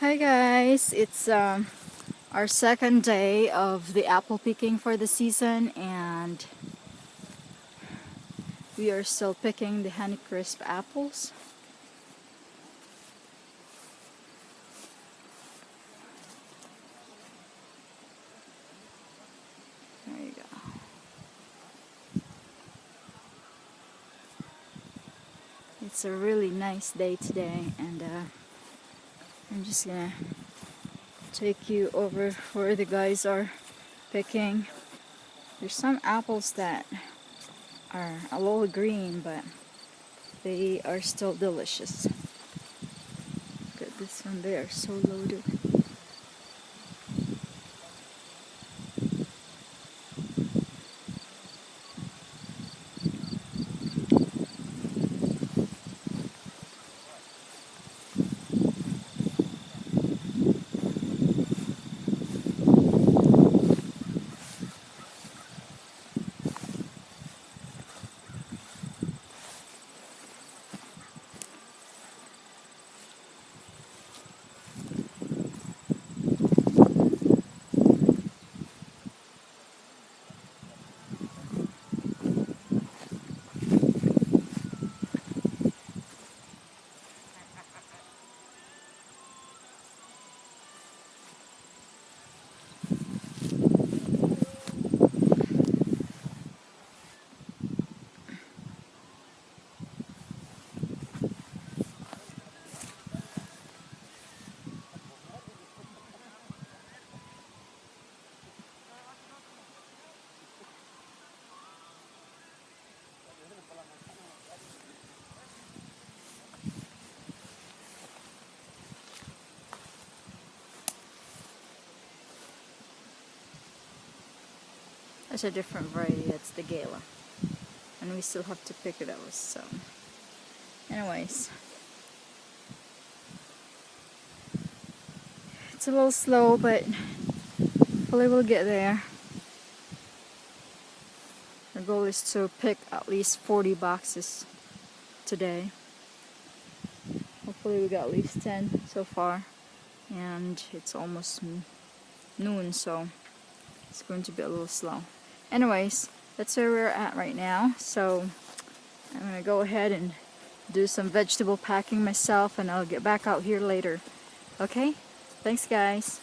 Hi guys, it's our second day of the apple picking for the season, and we are still picking the Honeycrisp apples. There you go. It's a really nice day today, and I'm just gonna take you over where the guys are picking. There's some apples that are a little green, but they are still delicious. Look at this one, they are so loaded. That's a different variety, that's the Gala. And we still have to pick those, so anyways. It's a little slow, but hopefully we'll get there. Our goal is to pick at least 40 boxes today. Hopefully we got at least 10 so far. And it's almost noon, so it's going to be a little slow. Anyways, that's where we're at right now. So I'm going to go ahead and do some vegetable packing myself, and I'll get back out here later. Okay? Thanks guys.